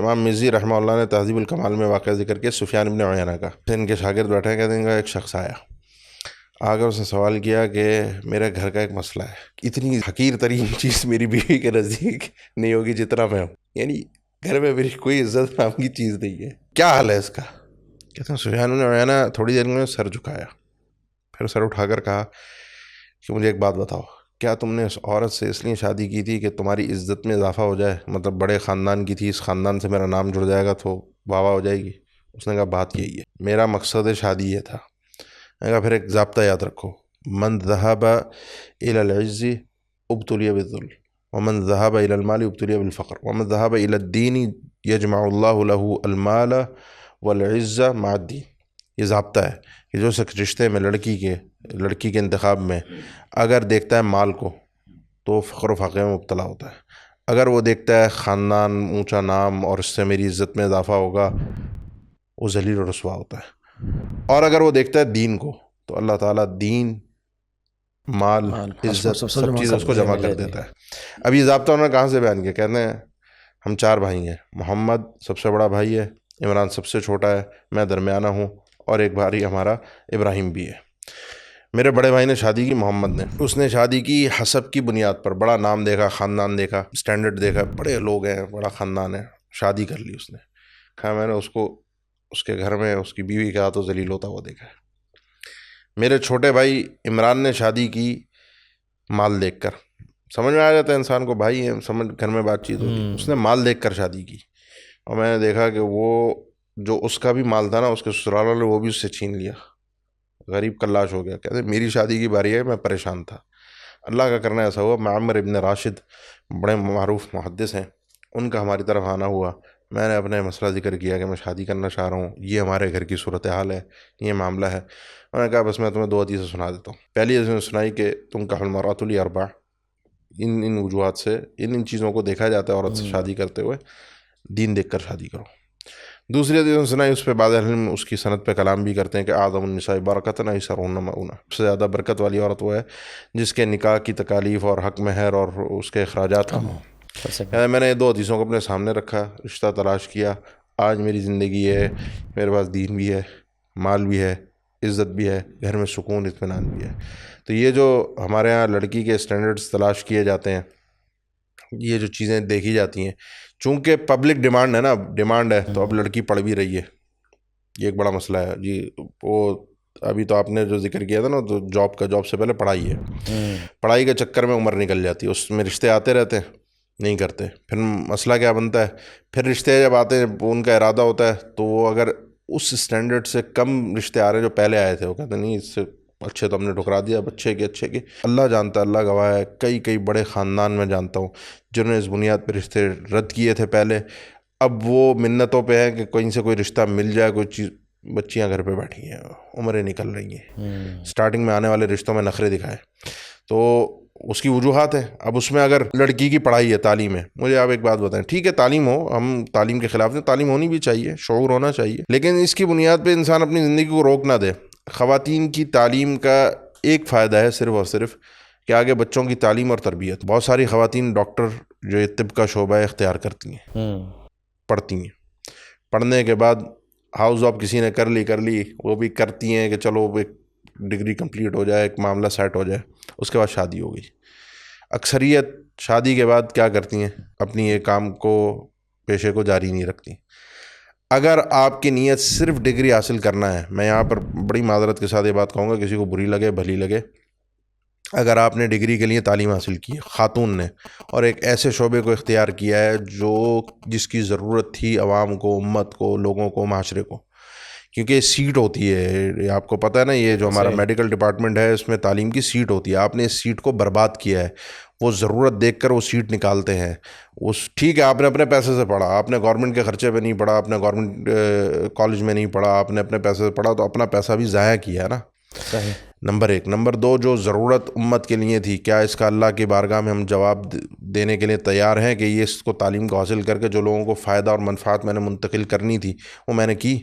امام مزی رحمہ اللہ نے تہذیب الکمال میں واقعہ ذکر کیا سفیان ابن عیینہ کا. ان کے شاگرد بیٹھے ہیں، کہتے ہیں ایک شخص آیا آ کر اس نے سوال کیا کہ میرے گھر کا ایک مسئلہ ہے، اتنی حقیر ترین چیز میری بیوی کے نزدیک نہیں ہوگی جتنا میں ہوں، یعنی گھر میں میری کوئی عزت نام کی چیز نہیں ہے، کیا حل ہے اس کا؟ کہتے ہیں سفیان بن عیینہ تھوڑی دیر میں سر جھکایا، پھر سر اٹھا کر کہا کہ مجھے ایک بات بتاؤ، کیا تم نے اس عورت سے اس لیے شادی کی تھی کہ تمہاری عزت میں اضافہ ہو جائے؟ مطلب بڑے خاندان کی تھی، اس خاندان سے میرا نام جڑ جائے گا تو واہ واہ ہو جائے گی؟ اس نے کہا بات یہی ہے، میرا مقصد شادی یہ تھا. میں کہا پھر ایک ضابطہ یاد رکھو، من ذهب الى العز ابتلي بالذل ومن ذهب الى المال ابتلي بالفقر ومن ذهب الى الدين يجمع الله له المال والعز مع الدين. یہ ضابطہ ہے کہ جو شخص رشتے میں لڑکی کے انتخاب میں اگر دیکھتا ہے مال کو تو فقر و فاقے میں مبتلا ہوتا ہے، اگر وہ دیکھتا ہے خاندان اونچا نام اور اس سے میری عزت میں اضافہ ہوگا وہ ذلیل و رسوا ہوتا ہے، اور اگر وہ دیکھتا ہے دین کو تو اللہ تعالیٰ دین مال عزت سب چیز اس کو جمع کر دیتا ہے. اب یہ ضابطہ انہوں نے کہاں سے بیان کیا؟ کہتے ہیں ہم 4 بھائی ہیں، محمد سب سے بڑا بھائی ہے، عمران سب سے چھوٹا ہے، میں درمیانہ ہوں، اور ایک بھائی ہمارا ابراہیم بھی ہے. میرے بڑے بھائی نے شادی کی، محمد نے، اس نے شادی کی حسب کی بنیاد پر، بڑا نام دیکھا، خاندان دیکھا، اسٹینڈرڈ دیکھا، بڑے لوگ ہیں، بڑا خاندان ہے، شادی کر لی اس نے. کہا میں نے اس کو اس کے گھر میں اس کی بیوی کے ہاتھوں ذلیل ہوتا وہ دیکھا ہے. میرے چھوٹے بھائی عمران نے شادی کی مال دیکھ کر، سمجھ میں آ جاتا ہے انسان کو، بھائی ہے، سمجھ گھر میں بات چیت ہوتی، اس نے مال دیکھ کر شادی کی، اور میں نے دیکھا کہ وہ جو اس کا بھی مال تھا نا اس کے سسرال والے وہ بھی اس سے چھین لیا، غریب کلاش ہو گیا. کہتے میری شادی کی باری ہے، میں پریشان تھا. اللہ کا کرنا ایسا ہوا، معمر ابن راشد بڑے معروف محدث ہیں، ان کا ہماری طرف آنا ہوا. میں نے اپنے مسئلہ ذکر کیا کہ میں شادی کرنا چاہ رہا ہوں، یہ ہمارے گھر کی صورتحال ہے، یہ معاملہ ہے. میں نے کہا بس میں تمہیں 2 حدیثیں سنا دیتا ہوں. پہلی حدیث میں سنائی کہ تنکح المرأۃ لاربع، ان وجوہات سے، ان چیزوں کو دیکھا جاتا ہے عورت سے شادی کرتے ہوئے، دین دیکھ کر شادی کرو. دوسری حدیث میں سنائی، اس پہ بعض علم اس کی سند پہ کلام بھی کرتے ہیں کہ اعظم النساء برکۃ ایسرہن مؤونہ، سب سے زیادہ برکت والی عورت وہ ہے جس کے نکاح کی تکالیف اور حق مہر اور اس کے اخراجات کم ہوں. میں نے 2 حدیثوں کو اپنے سامنے رکھا، رشتہ تلاش کیا. آج میری زندگی ہے، میرے پاس دین بھی ہے، مال بھی ہے، عزت بھی ہے، گھر میں سکون اطمینان بھی ہے. تو یہ جو ہمارے ہاں لڑکی کے اسٹینڈرڈز تلاش کیے جاتے ہیں، یہ جو چیزیں دیکھی جاتی ہیں، چونکہ پبلک ڈیمانڈ ہے نا، ڈیمانڈ ہے، تو اب لڑکی پڑھ بھی رہی ہے، یہ ایک بڑا مسئلہ ہے جی. وہ ابھی تو آپ نے جو ذکر کیا تھا نا، تو جاب سے پہلے پڑھائی ہے، پڑھائی کے چکر میں عمر نکل جاتی ہے، اس میں رشتے آتے رہتے ہیں، نہیں کرتے. پھر مسئلہ کیا بنتا ہے، پھر رشتے جب آتے ہیں ان کا ارادہ ہوتا ہے تو وہ اگر اس اسٹینڈرڈ سے کم رشتے آ رہے ہیں جو پہلے آئے تھے، وہ کہتے ہیں نہیں اس سے اچھے تو ہم نے ٹھکرا دیا، اب اچھے کے اللہ جانتا ہے، اللہ گواہ ہے، کئی بڑے خاندان میں جانتا ہوں جنہوں نے اس بنیاد پہ رشتے رد کیے تھے پہلے، اب وہ منتوں پہ ہے کہ کہیں سے کوئی رشتہ مل جائے، کوئی چیز. بچیاں گھر پہ بیٹھی ہیں، عمریں نکل رہی ہیں، سٹارٹنگ میں آنے والے رشتوں میں نخرے دکھائے، تو اس کی وجوہات ہیں. اب اس میں اگر لڑکی کی پڑھائی ہے، تعلیم ہے، مجھے آپ ایک بات بتائیں، ٹھیک ہے تعلیم ہو، ہم تعلیم کے خلاف نہیں، تعلیم ہونی بھی چاہیے، شعور ہونا چاہیے، لیکن اس کی بنیاد پہ انسان اپنی زندگی کو روک نہ دے. خواتین کی تعلیم کا ایک فائدہ ہے صرف اور صرف کہ آگے بچوں کی تعلیم اور تربیت. بہت ساری خواتین ڈاکٹر جو یہ طب کا شعبہ اختیار کرتی ہیں، پڑھتی ہیں، پڑھنے کے بعد ہاؤس جاب کسی نے کر لی، وہ بھی کرتی ہیں کہ چلو ایک ڈگری کمپلیٹ ہو جائے، ایک معاملہ سیٹ ہو جائے، اس کے بعد شادی ہو گئی. اکثریت شادی کے بعد کیا کرتی ہیں، اپنی یہ کام کو، پیشے کو جاری نہیں رکھتی. اگر آپ کی نیت صرف ڈگری حاصل کرنا ہے، میں یہاں پر بڑی معذرت کے ساتھ یہ بات کہوں گا، کسی کو بری لگے بھلی لگے، اگر آپ نے ڈگری کے لیے تعلیم حاصل کی ہے، خاتون نے، اور ایک ایسے شعبے کو اختیار کیا ہے جس کی ضرورت تھی عوام کو، امت کو، لوگوں کو، معاشرے کو، کیونکہ سیٹ ہوتی ہے، یہ آپ کو پتہ ہے نا، یہ جو ہمارا میڈیکل ڈپارٹمنٹ ہے اس میں تعلیم کی سیٹ ہوتی ہے. آپ نے اس سیٹ کو برباد کیا ہے، وہ ضرورت دیکھ کر وہ سیٹ نکالتے ہیں. ٹھیک ہے آپ نے اپنے پیسے سے پڑھا، آپ نے گورنمنٹ کے خرچے پہ نہیں پڑھا، آپ نے گورنمنٹ کالج میں نہیں پڑھا، آپ نے اپنے پیسے سے پڑھا، تو اپنا پیسہ بھی ضائع کیا ہے نا. نمبر ایک. نمبر دو, جو ضرورت امت کے لیے تھی, کیا اس کا اللہ کی بارگاہ میں ہم جواب دینے کے لیے تیار ہیں کہ یہ اس کو تعلیم کو حاصل کر کے جو لوگوں کو فائدہ اور منفعت میں نے منتقل کرنی تھی وہ میں نے کی.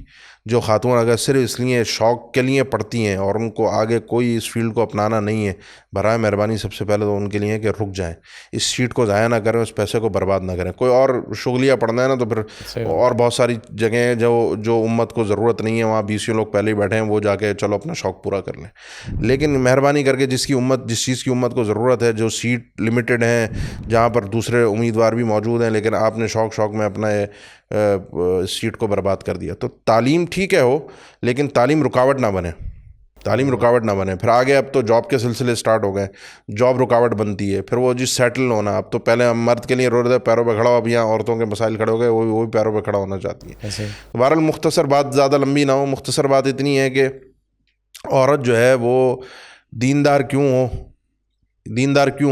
جو خاتون اگر صرف اس لیے شوق کے لیے پڑھتی ہیں اور ان کو آگے کوئی اس فیلڈ کو اپنانا نہیں ہے, برائے مہربانی سب سے پہلے تو ان کے لیے کہ رک جائیں, اس سیٹ کو ضائع نہ کریں, اس پیسے کو برباد نہ کریں. کوئی اور شغلیہ پڑھنا ہے نا تو پھر اور بہت ساری جگہیں جو امت کو ضرورت نہیں ہے, وہاں 20 لوگ پہلے ہی بیٹھے ہیں, وہ جا کے چلو اپنا شوق پورا کر لیں. لیکن مہربانی کر کے جس چیز کی امت کو ضرورت ہے, جو سیٹ لمیٹڈ ہیں, جہاں پر دوسرے امیدوار بھی موجود ہیں, لیکن آپ نے شوق میں اپنا سیٹ کو برباد کر دیا. تو تعلیم ٹھیک ہے ہو, لیکن تعلیم رکاوٹ نہ بنے. پھر آگے اب تو جاب کے سلسلے سٹارٹ ہو گئے, جاب رکاوٹ بنتی ہے. پھر وہ جی سیٹل ہونا, اب تو پہلے ہم مرد کے لیے رو رہے تھے پیروں پہ کھڑا ہو, اب یہاں عورتوں کے مسائل کھڑے ہو گئے, وہ بھی پیروں پہ کھڑا ہونا چاہتی ہیں. بہرحال مختصر بات, زیادہ لمبی نہ ہو, مختصر بات اتنی ہے کہ عورت جو ہے وہ دیندار کیوں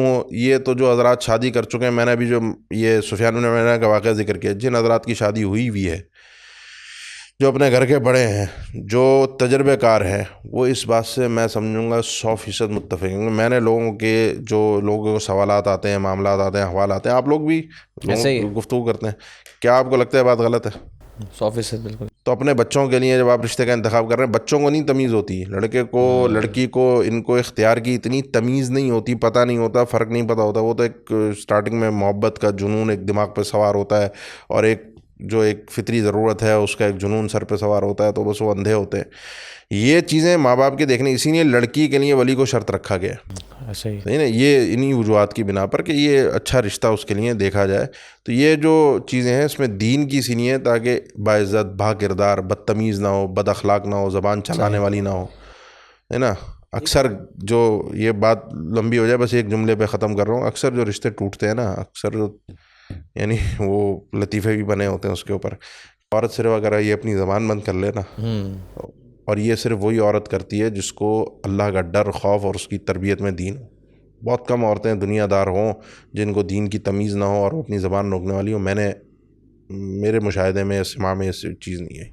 ہو, یہ تو جو حضرات شادی کر چکے ہیں, میں نے ابھی جو یہ سفیان بن عیینہ کا واقعہ ذکر کیا, جن حضرات کی شادی ہوئی بھی ہے, جو اپنے گھر کے بڑے ہیں, جو تجربے کار ہیں, وہ اس بات سے میں سمجھوں گا 100% متفق ہیں. میں نے لوگوں کو سوالات آتے ہیں, معاملات آتے ہیں, احوال آتے ہیں, آپ لوگ بھی گفتگو کرتے ہیں, کیا آپ کو لگتا ہے بات غلط ہے؟ 100% بالکل. تو اپنے بچوں کے لیے جب آپ رشتے کا انتخاب کر رہے ہیں, بچوں کو نہیں تمیز ہوتی, لڑکے کو لڑکی کو ان کو اختیار کی اتنی تمیز نہیں ہوتی, پتہ نہیں ہوتا, فرق نہیں پتہ ہوتا. وہ تو ایک سٹارٹنگ میں محبت کا جنون ایک دماغ پہ سوار ہوتا ہے, اور ایک فطری ضرورت ہے اس کا ایک جنون سر پہ سوار ہوتا ہے, تو بس وہ اندھے ہوتے ہیں. یہ چیزیں ماں باپ کے دیکھنے, اسی لیے لڑکی کے لیے ولی کو شرط رکھا گیا, صحیح نا, یہ انہی وجوہات کی بنا پر کہ یہ اچھا رشتہ اس کے لیے دیکھا جائے. تو یہ جو چیزیں ہیں اس میں دین کی سی نہیں ہے, تاکہ باعزت, با کردار, بدتمیز نہ ہو, بد اخلاق نہ ہو, زبان چلانے والی نہ ہو, ہے نا. اکثر جو یہ بات لمبی ہو جائے, بس ایک جملے پہ ختم کر رہا ہوں, اکثر جو رشتے ٹوٹتے ہیں نا, اکثر جو یعنی وہ لطیفے بھی بنے ہوتے ہیں اس کے اوپر. عورت صرف اگر یہ اپنی زبان بند کر لے نا, اور یہ صرف وہی عورت کرتی ہے جس کو اللہ کا ڈر, خوف اور اس کی تربیت میں دین ہو. بہت کم عورتیں دنیا دار ہوں جن کو دین کی تمیز نہ ہو اور وہ اپنی زبان روکنے والی ہو. میرے مشاہدے میں, سماع میں یہ چیز نہیں ہے.